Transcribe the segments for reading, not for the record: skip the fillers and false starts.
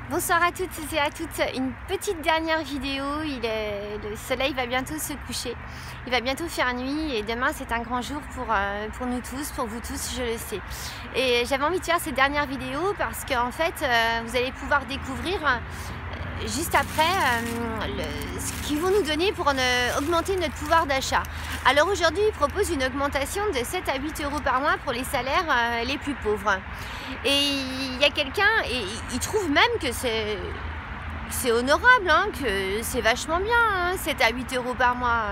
Bonsoir à toutes et à toutes. Une petite dernière vidéo. Le soleil va bientôt se coucher. Il va bientôt faire nuit et demain c'est un grand jour pour nous tous, pour vous tous, je le sais. Et j'avais envie de faire cette dernière vidéo parce qu'en fait, vous allez pouvoir découvrir juste après ce qu'ils vont nous donner pour augmenter notre pouvoir d'achat. Alors aujourd'hui, ils proposent une augmentation de 7 à 8 euros par mois pour les salaires les plus pauvres. Et il y a quelqu'un, et il trouve même que c'est honorable, hein, que c'est vachement bien, hein, 7 à 8 euros par mois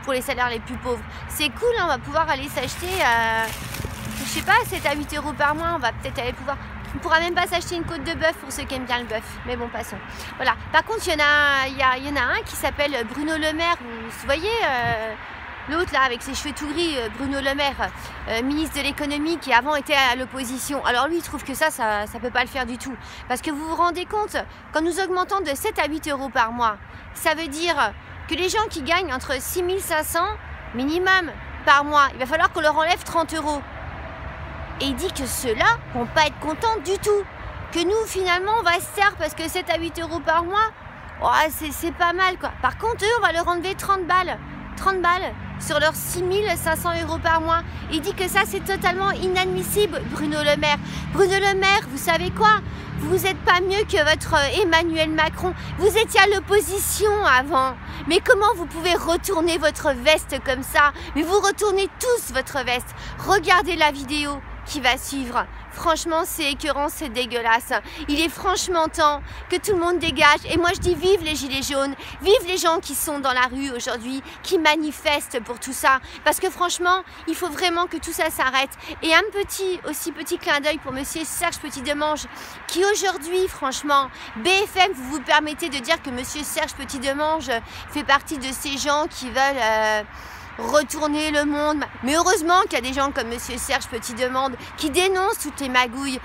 pour les salaires les plus pauvres. C'est cool, hein, on va pouvoir aller s'acheter, je sais pas, 7 à 8 euros par mois, on va peut-être aller pouvoir... On ne pourra même pas s'acheter une côte de bœuf pour ceux qui aiment bien le bœuf. Mais bon, passons. Voilà. Par contre, il y en a un qui s'appelle Bruno Le Maire. Vous voyez l'autre là avec ses cheveux tout gris, Bruno Le Maire, ministre de l'économie qui avant était à l'opposition. Alors lui, il trouve que ça peut pas le faire du tout. Parce que vous vous rendez compte, quand nous augmentons de 7 à 8 euros par mois, ça veut dire que les gens qui gagnent entre 6 500 minimum par mois, il va falloir qu'on leur enlève 30 euros. Et il dit que ceux-là vont pas être contents du tout. Que nous, finalement, on va se taire parce que 7 à 8 euros par mois, oh, c'est pas mal, quoi. Par contre, eux, on va leur enlever 30 balles. 30 balles sur leurs 6 500 euros par mois. Il dit que ça, c'est totalement inadmissible, Bruno Le Maire. Bruno Le Maire, vous savez quoi? Vous n'êtes pas mieux que votre Emmanuel Macron. Vous étiez à l'opposition avant. Mais comment vous pouvez retourner votre veste comme ça? Mais vous retournez tous votre veste. Regardez la vidéo qui va suivre. Franchement, c'est écœurant, c'est dégueulasse. Il est franchement temps que tout le monde dégage. Et moi, je dis vive les gilets jaunes, vive les gens qui sont dans la rue aujourd'hui, qui manifestent pour tout ça. Parce que franchement, il faut vraiment que tout ça s'arrête. Et un petit clin d'œil pour monsieur Serge Petit-Demange, qui aujourd'hui, franchement, BFM, vous vous permettez de dire que monsieur Serge Petit-Demange fait partie de ces gens qui veulent... retourner le monde. Mais heureusement qu'il y a des gens comme monsieur Serge Petit-Demange qui dénoncent toutes les magouilles.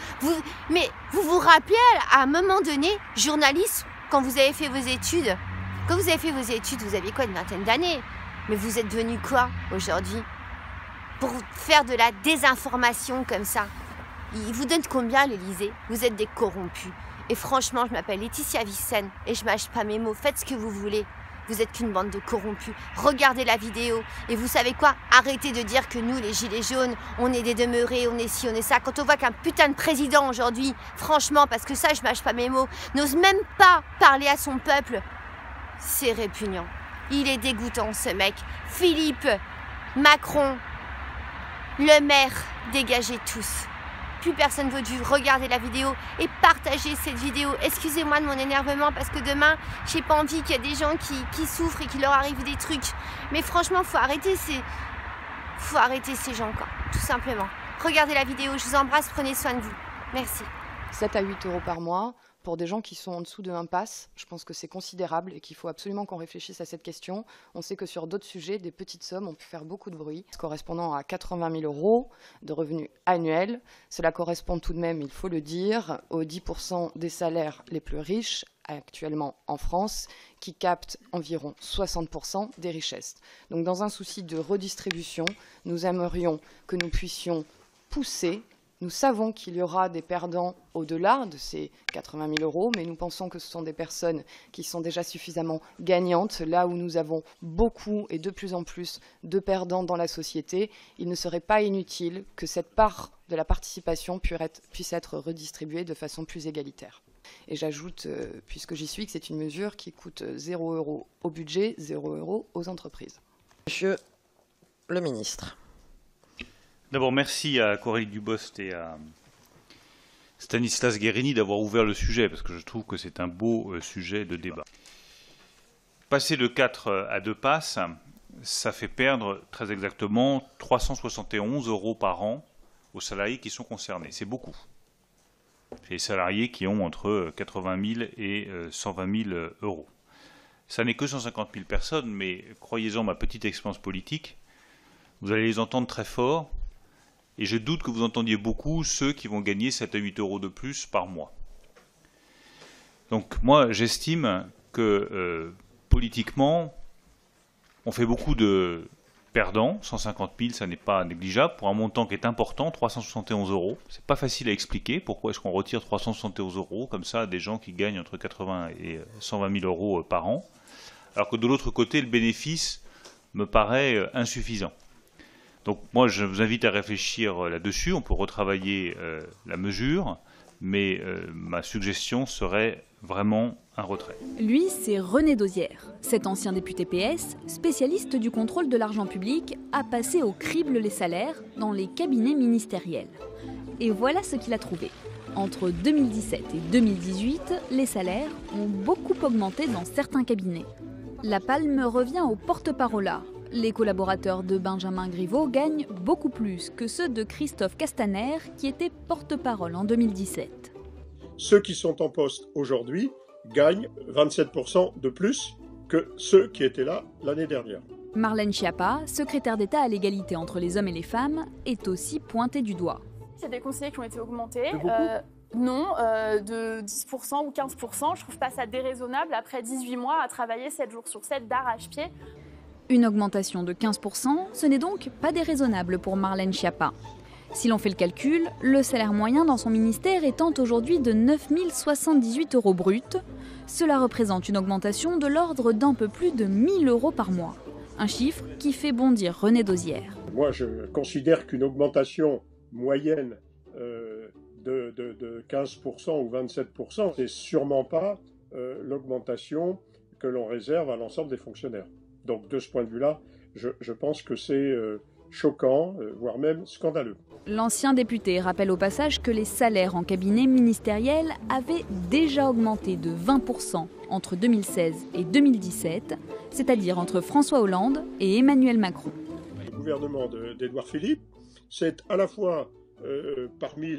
Mais vous vous rappelez à un moment donné, journaliste, quand vous avez fait vos études, vous aviez quoi, une vingtaine d'années? Mais vous êtes devenu quoi aujourd'hui pour faire de la désinformation comme ça? Ils vous donnent combien l'Élysée? Vous êtes des corrompus. Et franchement, je m'appelle Laetitia Vicenne et je mâche pas mes mots. Faites ce que vous voulez. Vous êtes qu'une bande de corrompus. Regardez la vidéo. Et vous savez quoi? Arrêtez de dire que nous, les gilets jaunes, on est des demeurés, on est ci, on est ça. Quand on voit qu'un putain de président aujourd'hui, franchement, parce que ça, je mâche pas mes mots, n'ose même pas parler à son peuple, c'est répugnant. Il est dégoûtant, ce mec. Philippe, Macron, Le Maire, dégagez tous. Plus personne veut du regarder la vidéo et partager cette vidéo. Excusez-moi de mon énervement parce que demain, j'ai pas envie qu'il y ait des gens qui souffrent et qu'il leur arrive des trucs. Mais franchement, faut arrêter ces gens, quoi. Tout simplement. Regardez la vidéo, je vous embrasse, prenez soin de vous. Merci. 7 à 8 euros par mois. Pour des gens qui sont en dessous de l'impasse, je pense que c'est considérable et qu'il faut absolument qu'on réfléchisse à cette question. On sait que sur d'autres sujets, des petites sommes ont pu faire beaucoup de bruit, correspondant à 80 000 euros de revenus annuels. Cela correspond tout de même, il faut le dire, aux 10% des salaires les plus riches actuellement en France, qui captent environ 60% des richesses. Donc dans un souci de redistribution, nous aimerions que nous puissions pousser. Nous savons qu'il y aura des perdants au-delà de ces 80 000 euros, mais nous pensons que ce sont des personnes qui sont déjà suffisamment gagnantes. Là où nous avons beaucoup et de plus en plus de perdants dans la société, il ne serait pas inutile que cette part de la participation puisse être redistribuée de façon plus égalitaire. Et j'ajoute, puisque j'y suis, que c'est une mesure qui coûte 0 € au budget, 0 € aux entreprises. Monsieur le ministre. D'abord, merci à Coralie Dubost et à Stanislas Guerini d'avoir ouvert le sujet, parce que je trouve que c'est un beau sujet de débat. Passer de 4 à 2 passes, ça fait perdre très exactement 371 € par an aux salariés qui sont concernés. C'est beaucoup. C'est les salariés qui ont entre 80 000 et 120 000 euros. Ça n'est que 150 000 personnes, mais croyez-en ma petite expérience politique, vous allez les entendre très fort. Et je doute que vous entendiez beaucoup ceux qui vont gagner 7 à 8 € de plus par mois. Donc moi, j'estime que politiquement, on fait beaucoup de perdant. 150 000, ça n'est pas négligeable. Pour un montant qui est important, 371 €. C'est pas facile à expliquer. Pourquoi est-ce qu'on retire 371 € comme ça à des gens qui gagnent entre 80 et 120 000 € par an, alors que de l'autre côté, le bénéfice me paraît insuffisant. Donc moi, je vous invite à réfléchir là-dessus. On peut retravailler la mesure, mais ma suggestion serait vraiment un retrait. Lui, c'est René Dosière. Cet ancien député PS, spécialiste du contrôle de l'argent public, a passé au crible les salaires dans les cabinets ministériels. Et voilà ce qu'il a trouvé. Entre 2017 et 2018, les salaires ont beaucoup augmenté dans certains cabinets. La palme revient au porte-parole. Les collaborateurs de Benjamin Griveaux gagnent beaucoup plus que ceux de Christophe Castaner, qui était porte-parole en 2017. Ceux qui sont en poste aujourd'hui gagnent 27% de plus que ceux qui étaient là l'année dernière. Marlène Schiappa, secrétaire d'État à l'égalité entre les hommes et les femmes, est aussi pointée du doigt. Il y a des conseillers qui ont été augmentés. Non, de 10% ou 15%. Je trouve pas ça déraisonnable après 18 mois à travailler 7 jours sur 7 d'arrache-pied. Une augmentation de 15%, ce n'est donc pas déraisonnable pour Marlène Schiappa. Si l'on fait le calcul, le salaire moyen dans son ministère étant aujourd'hui de 9 078 € bruts, cela représente une augmentation de l'ordre d'un peu plus de 1 000 € par mois. Un chiffre qui fait bondir René Dosière. Moi, je considère qu'une augmentation moyenne de 15% ou 27%, c'est sûrement pas l'augmentation que l'on réserve à l'ensemble des fonctionnaires. Donc de ce point de vue-là, je pense que c'est choquant, voire même scandaleux. L'ancien député rappelle au passage que les salaires en cabinet ministériel avaient déjà augmenté de 20% entre 2016 et 2017, c'est-à-dire entre François Hollande et Emmanuel Macron. Le gouvernement d'Édouard Philippe, c'est à la fois parmi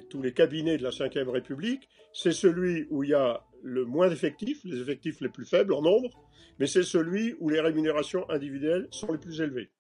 tous les cabinets de la Ve République, c'est celui où il y a le moins d'effectifs, les effectifs les plus faibles en nombre, mais c'est celui où les rémunérations individuelles sont les plus élevées.